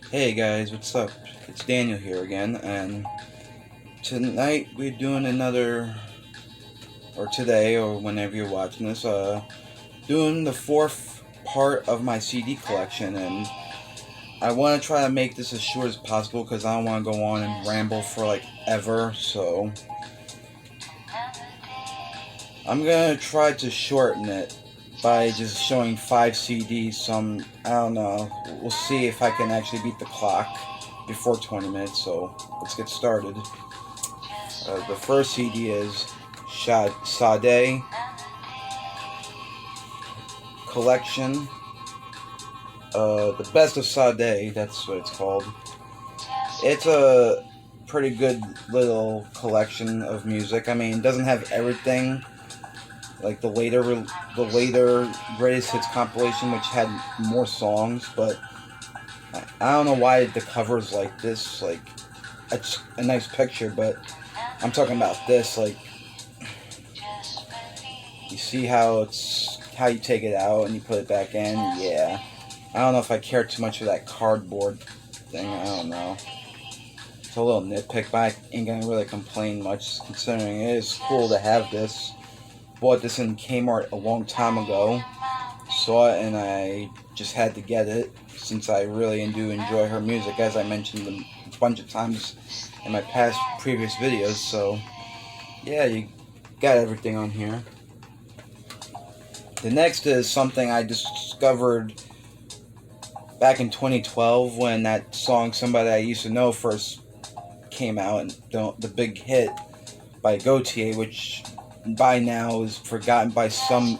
Hey guys, what's up? It's Daniel here again, and tonight we're doing another, or today, or whenever you're watching this, doing the fourth part of my CD collection, and I want to try to make this as short as possible because I don't want to go on and ramble for like ever, so I'm gonna try to shorten it by just showing 5 CDs. I don't know, we'll see if I can actually beat the clock before 20 minutes, so let's get started. The first CD is Sade Collection. The Best of Sade, that's what it's called. It's a pretty good little collection of music. I mean, it doesn't have everything like the later greatest hits compilation, which had more songs, but I don't know why the cover's like this. Like, it's a nice picture, but I'm talking about this. Like, you see how you take it out and you put it back in. Yeah, I don't know if I care too much for that cardboard thing. I don't know. It's a little nitpick, but I ain't gonna really complain much considering it is cool to have this. Bought this in Kmart a long time ago. Saw it and I just had to get it since I really do enjoy her music, as I mentioned a bunch of times in my previous videos. So yeah, you got everything on here. The next is something I discovered back in 2012 when that song "Somebody I Used to Know" first came out, and the big hit by Gautier, which by now is forgotten by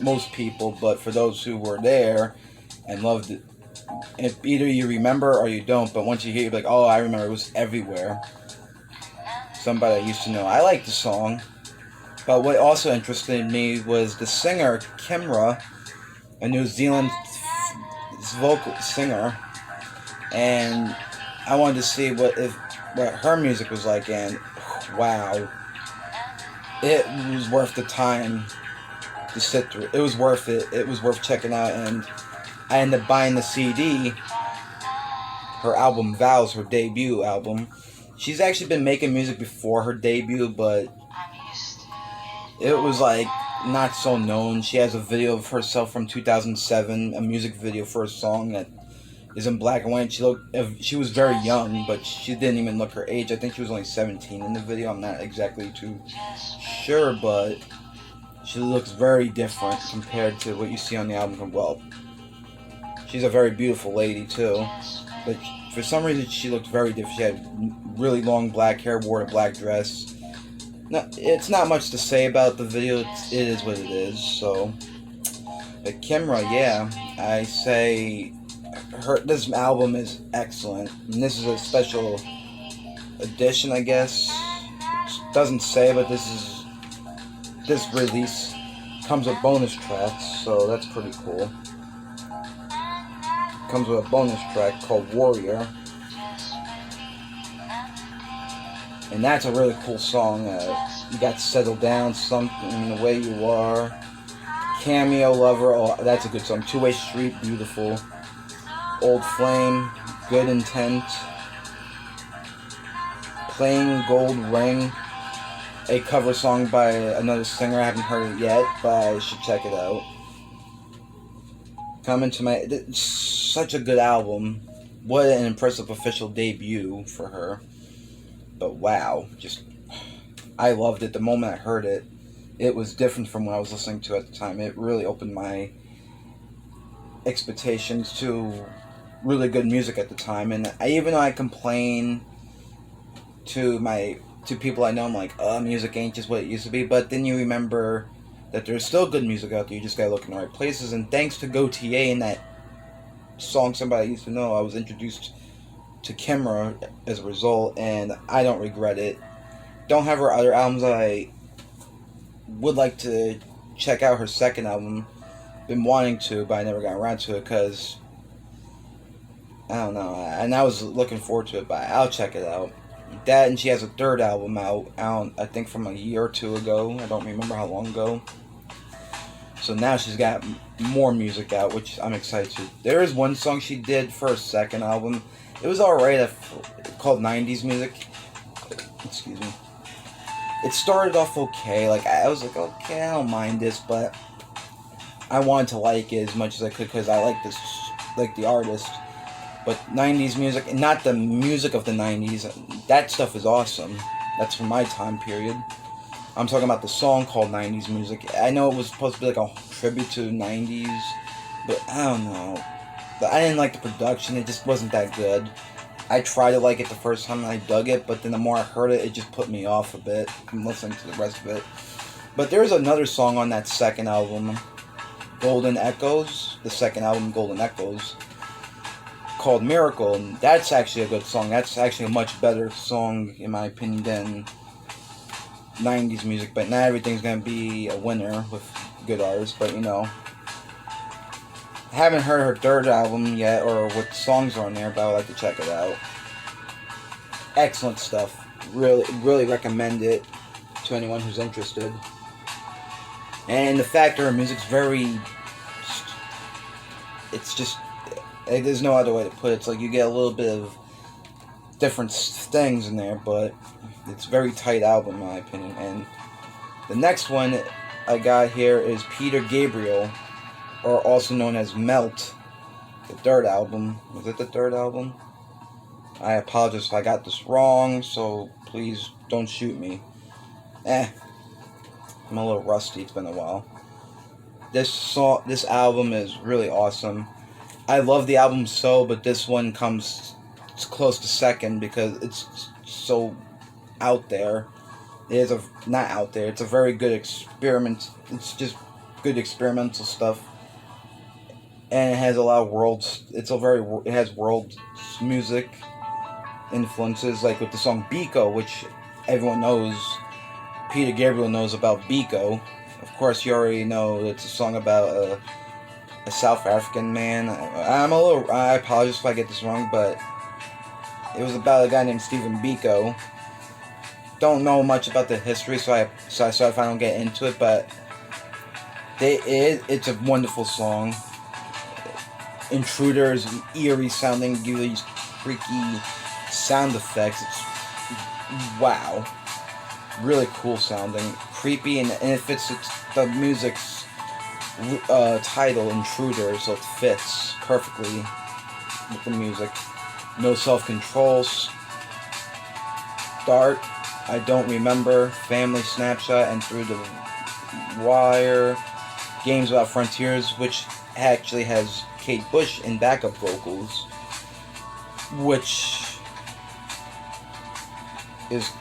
most people, but for those who were there and loved it, if either you remember or you don't, but once you hear it, you're like, oh, I remember, it was everywhere. Somebody I Used to Know. I like the song, but what also interested me was the singer, Kimra, a New Zealand vocal singer, and I wanted to see what her music was like, and wow, it was worth the time to sit through. It was worth it. It was worth checking out, and I ended up buying the CD. Her album Vows, her debut album. She's actually been making music before her debut, but it was like not so known. She has a video of herself from 2007, a music video for a song that is in black and white. She was very young, but she didn't even look her age. I think she was only 17 in the video. I'm not exactly too sure, but she looks very different compared to what you see on the album. Well, she's a very beautiful lady too, but for some reason she looked very different. She had really long black hair, wore a black dress. No, it's not much to say about the video. It is what it is. So, but Kimra, yeah, I say this album is excellent. And this is a special edition, I guess. It doesn't say, but this release comes with bonus tracks, so that's pretty cool. It comes with a bonus track called Warrior, and that's a really cool song. You got Settle Down, Something the Way You Are, Cameo Lover. Oh, that's a good song. Two-Way Street, beautiful. Old Flame, Good Intent, Playing Gold Ring, a cover song by another singer. I haven't heard it yet, but I should check it out. Such a good album. What an impressive official debut for her. But wow, I loved it. The moment I heard it, it was different from what I was listening to at the time. It really opened my expectations to really good music at the time. And even though I complain to people I know, I'm like, music ain't just what it used to be. But then you remember that there's still good music out there. You just gotta look in the right places. And thanks to Gautier and that song "Somebody I Used to Know," I was introduced to Kimra as a result, and I don't regret it. Don't have her other albums. I would like to check out her second album. Been wanting to, but I never got around to it because I don't know. And I was looking forward to it, but I'll check it out. That, and she has a third album out, I think from a year or two ago. I don't remember how long ago. So now she's got more music out, which I'm excited to. There is one song she did for her second album. It was alright, called 90s Music. Excuse me. It started off okay. Like, I was like, okay, I don't mind this, but I wanted to like it as much as I could because I like the artist. But 90s music, not the music of the 90s, that stuff is awesome. That's from my time period. I'm talking about the song called 90s Music. I know it was supposed to be like a tribute to the 90s, but I don't know. I didn't like the production, it just wasn't that good. I tried to like it the first time and I dug it, but then the more I heard it, it just put me off a bit from listening to the rest of it. But there's another song on that second album, Golden Echoes, the second album, Golden Echoes, called Miracle, and that's actually a good song. That's actually a much better song, in my opinion, than 90s music, but not everything's gonna be a winner with good artists, but you know. I haven't heard her third album yet, or what songs are on there, but I would like to check it out. Excellent stuff. Really recommend it to anyone who's interested. And the fact that her music's very... It's just... There's no other way to put it. It's like you get a little bit of different things in there, but it's a very tight album, in my opinion. And the next one I got here is Peter Gabriel, or also known as Melt, the third album. Was it the third album? I apologize if I got this wrong, so please don't shoot me. I'm a little rusty, it's been a while. This album is really awesome. I love the album but this one comes close to second because it's so out there. Not out there, it's a very good experiment. It's just good experimental stuff. And it has a lot of it has world music influences, like with the song Biko, which everyone knows. Peter Gabriel knows about Biko. Of course, you already know it's a song about a South African man. I apologize if I get this wrong, but it was about a guy named Stephen Biko. Don't know much about the history, so sorry if I don't get into it, but it's a wonderful song. Intruders, eerie sounding, give these freaky sound effects. It's wow, really cool sounding, creepy, and it fits the music's title, Intruder, so it fits perfectly with the music. No Self-Control, Start, I Don't Remember, Family Snapshot, and Through the Wire, Games Without Frontiers, which actually has Kate Bush in backup vocals, which is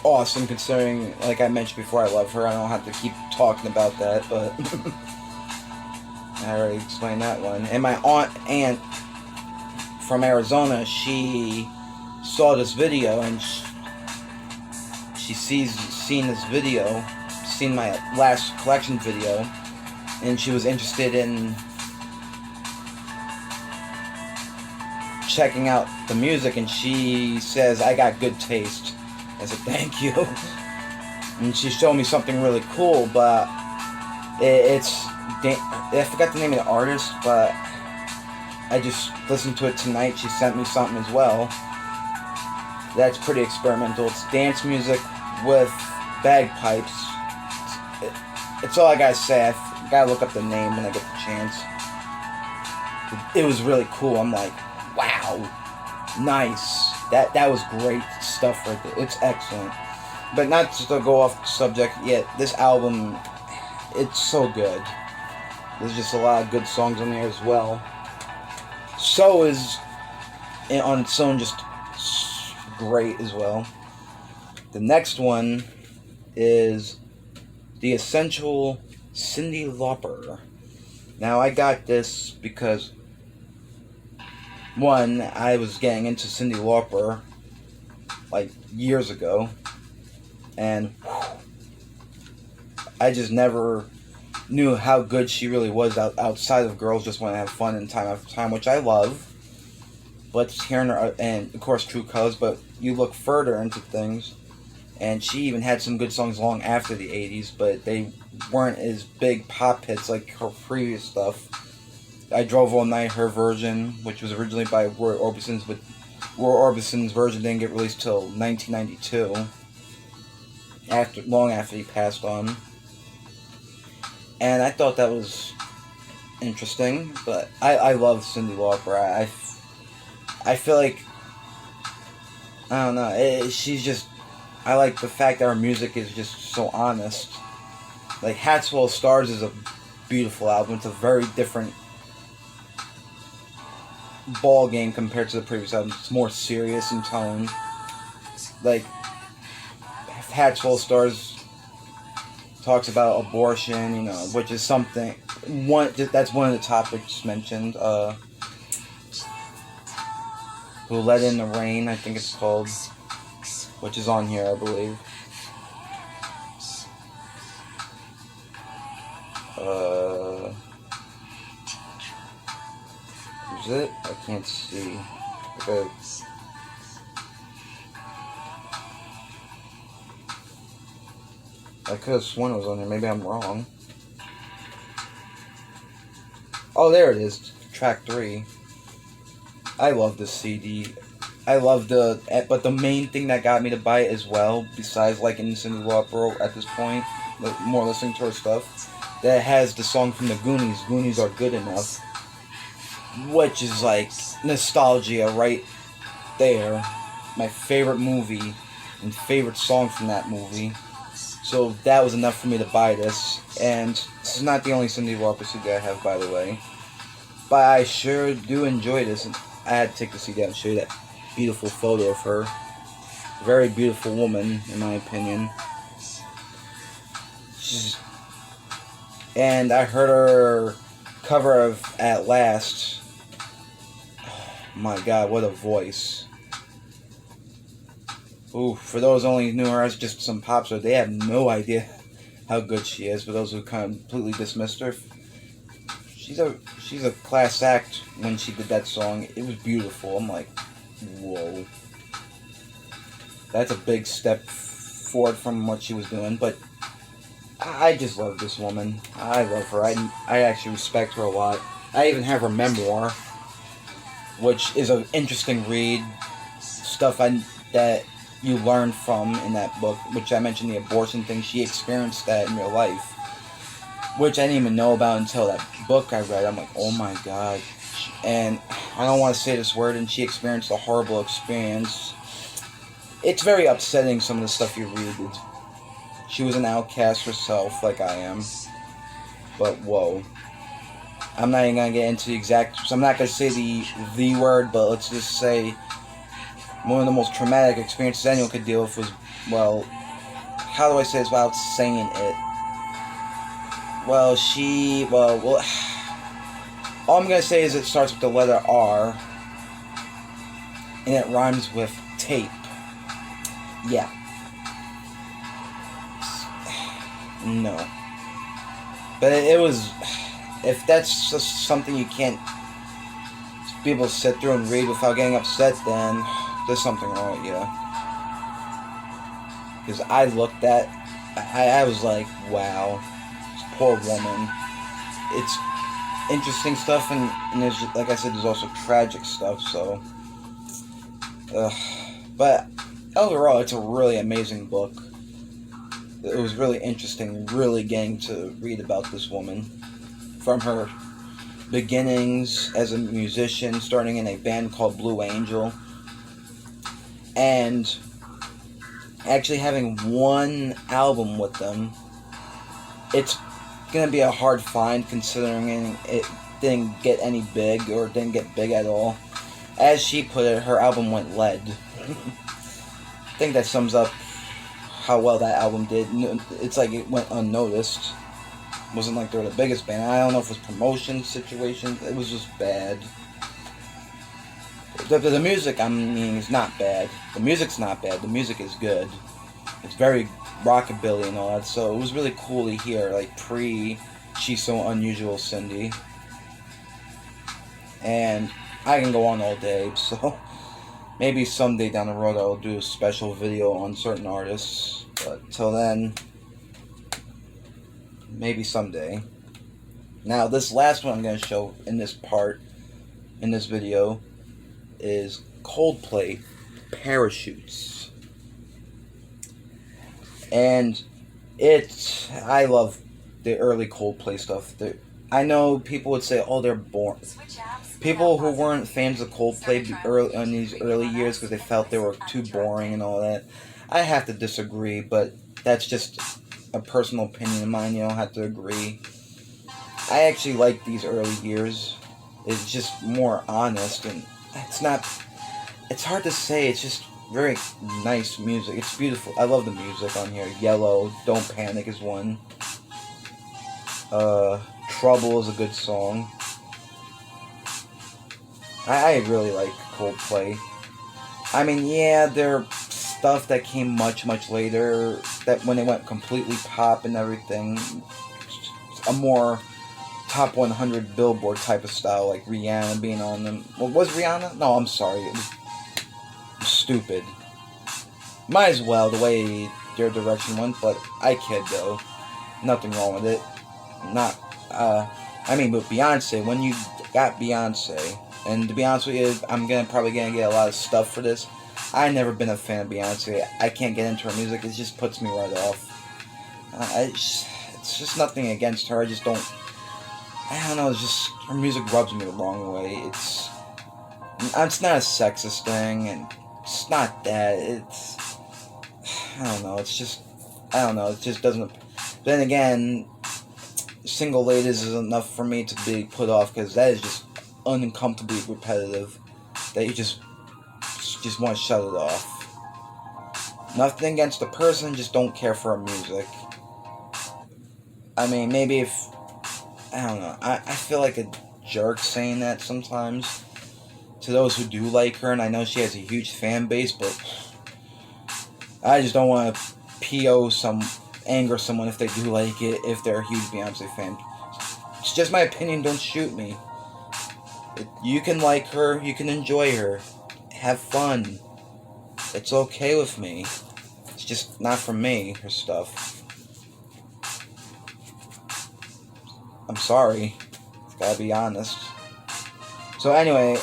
awesome considering, like I mentioned before, I love her. I don't have to keep talking about that, but I already explained that one. And my aunt from Arizona, she saw this video and seen my last collection video, and she was interested in checking out the music, and she says, I got good taste. I said, thank you. And she showed me something really cool, but I forgot the name of the artist, but I just listened to it tonight. She sent me something as well. That's pretty experimental. It's dance music with bagpipes. It's all I gotta say. I gotta look up the name when I get the chance. It was really cool. I'm like, wow, nice. That was great stuff right there. It's excellent. But not just to go off the subject yet, this album, it's so good. There's just a lot of good songs on there as well. So is on its own just great as well. The next one is The Essential Cyndi Lauper. Now I got this because one, I was getting into Cyndi Lauper like years ago, and I just never knew how good she really was outside of Girls Just Want to Have Fun and Time After Time, which I love. But hearing her, and of course True Colors, but you look further into things, and she even had some good songs long after the 80s, but they weren't as big pop hits like her previous stuff. I Drove All Night, her version, which was originally by Roy Orbison's, but Roy Orbison's version didn't get released till 1992, long after he passed on. And I thought that was interesting, but I love Cyndi Lauper. I feel like, I don't know, she's just, I like the fact that her music is just so honest. Like, Hats Full of Stars is a beautiful album. It's a very different ball game compared to the previous album. It's more serious in tone. Like, Hats Full of Stars talks about abortion, you know, which is something, that's one of the topics mentioned. Who Let in the Rain, I think it's called, which is on here, I believe. Is it? I can't see. Okay. I could have sworn it was on there. Maybe I'm wrong. Oh, there it is. Track 3. I love this CD. But the main thing that got me to buy it as well, besides liking Cyndi Lauper at this point, more listening to her stuff, that has the song from the Goonies, Goonies Are Good Enough, which is like nostalgia right there. My favorite movie and favorite song from that movie. So that was enough for me to buy this. And this is not the only Cyndi Lauper CD I have, by the way. But I sure do enjoy this. And I had to take the CD out and show you that beautiful photo of her. Very beautiful woman, in my opinion. And I heard her cover of At Last. Oh my God, what a voice. Ooh, for those only knew her as just some pop star, they have no idea how good she is. For those who completely dismissed her, she's a class act. When she did that song, it was beautiful. I'm like, whoa, that's a big step forward from what she was doing. But I just love this woman. I love her. I actually respect her a lot. I even have her memoir, which is an interesting read. Stuff that you learn from in that book, which I mentioned the abortion thing. She experienced that in real life, which I didn't even know about until that book I read. I'm like, oh my God. And I don't want to say this word, and she experienced a horrible experience. It's very upsetting, some of the stuff you read. She was an outcast herself, like I am. But whoa. I'm not even going to get into the exact... So I'm not going to say the word, but let's just say one of the most traumatic experiences anyone could deal with was, well, how do I say this without saying it? Well, all I'm going to say is it starts with the letter R, and it rhymes with tape. Yeah. No. But it was, if that's just something you can't be able to sit through and read without getting upset, then there's something wrong with you. Because I looked at, I was like, wow, this poor woman. It's interesting stuff, and there's, like I said, there's also tragic stuff, so. But overall, it's a really amazing book. It was really interesting, really getting to read about this woman. From her beginnings as a musician, starting in a band called Blue Angel, and actually having one album with them. It's gonna be a hard find considering it didn't get any big, or didn't get big at all. As she put it, her album went lead. I think that sums up how well that album did. It's like it went unnoticed. It wasn't like they were the biggest band. I don't know if it was promotion situations. It was just bad. The music, I mean, is not bad. The music's not bad. The music is good. It's very rockabilly and all that. So it was really cool to hear, like, She's So Unusual Cyndi. And I can go on all day, so Maybe someday down the road I'll do a special video on certain artists. But till then, maybe someday. Now, this last one I'm going to show in this part, in this video, is Coldplay, Parachutes. And I love the early Coldplay stuff. I know people would say, oh, they're boring. People who weren't fans of Coldplay in these early years because they felt they were too boring and all that, I have to disagree, but that's just a personal opinion of mine. You don't have to agree. I actually like these early years. It's just more honest, and it's hard to say. It's just very nice music. It's beautiful. I love the music on here. Yellow, Don't Panic is one. Trouble is a good song. I really like Coldplay. I mean, yeah, their stuff that came much, much later, that when they went completely pop and everything, a more top 100 Billboard type of style, like Rihanna being on them. Well, was Rihanna? No, I'm sorry. It was stupid. Might as well, the way their direction went, but I kid though. Nothing wrong with it. With Beyonce, when you got Beyonce, and to be honest with you, I'm probably gonna get a lot of stuff for this. I've never been a fan of Beyonce. I can't get into her music. It just puts me right off. It's just nothing against her. I don't know. It's just her music rubs me the wrong way. It's not a sexist thing, and it's not that. I don't know. It just doesn't. Then again, Single Ladies is enough for me to be put off because that is just uncomfortably repetitive. That you just want to shut it off. Nothing against the person, just don't care for her music. I mean, maybe if I don't know. I feel like a jerk saying that sometimes to those who do like her, and I know she has a huge fan base, but I just don't want to anger someone if they do like it, if they're a huge Beyonce fan. It's just my opinion, don't shoot me. You can like her, you can enjoy her, have fun. It's okay with me. It's just not for me, her stuff. I'm sorry. Gotta be honest. So anyway,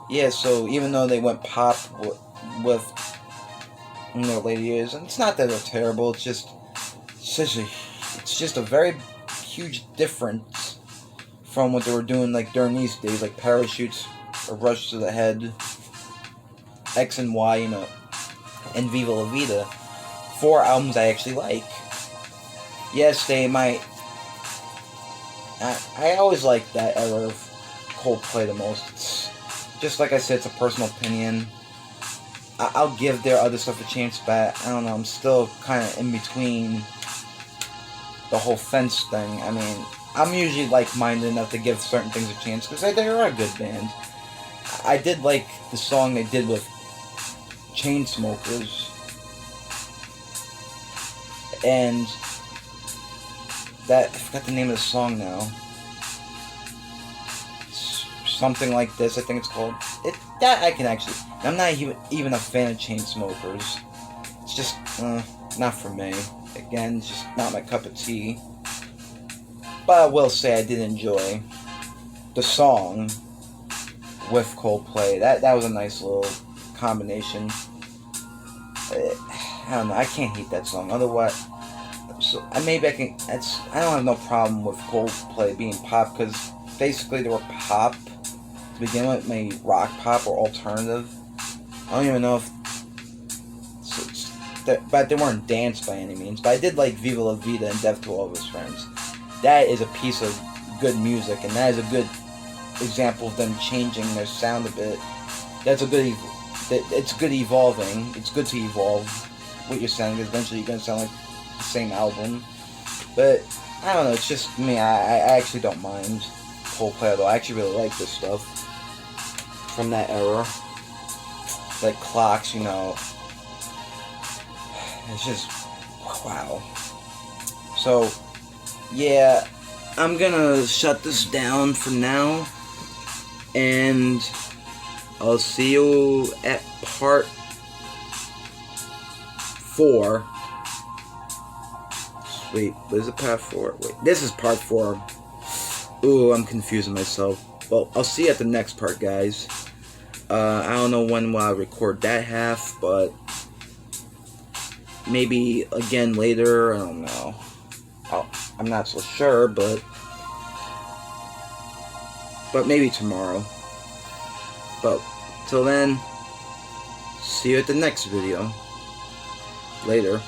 yeah, so even though they went pop with in their later years, and it's not that they're terrible, it's just a very huge difference from what they were doing like during these days, like Parachutes, A Rush to the Head, X and Y, and Viva La Vida. 4 albums I actually like. Yes, they might. I always like that era of Coldplay the most. It's, just like I said, it's a personal opinion. I'll give their other stuff a chance, but I don't know, I'm still kind of in between the whole Fence thing. I mean, I'm usually like-minded enough to give certain things a chance, because they are a good band. I did like the song they did with Chainsmokers, and I forgot the name of the song now. Something like this, I think it's called. That I can actually. I'm not even a fan of Chainsmokers. It's just not for me. Again, it's just not my cup of tea. But I will say I did enjoy the song with Coldplay. That was a nice little combination. I don't know. I can't hate that song. Otherwise. So maybe I can. I don't have no problem with Coldplay being pop, because basically they were pop to begin with, maybe rock pop or alternative. I don't even know if. But they weren't dance by any means. But I did like Viva La Vida and Death to All of His Friends. That is a piece of good music, and that is a good example of them changing their sound a bit. That's a good. It's good evolving. It's good to evolve what you're sounding, because eventually you're gonna sound like the same album. But I don't know, it's just me. I actually don't mind Coldplay at all. I actually really like this stuff from that era, like Clocks. It's just wow. So yeah, I'm gonna shut this down for now, and I'll see you at part 4. Wait, what is it, part 4? Wait, this is part 4. Ooh, I'm confusing myself. Well, I'll see you at the next part, guys. I don't know when I'll record that half, but maybe again later. I don't know. I'm not so sure, but maybe tomorrow. But till then, see you at the next video. Later.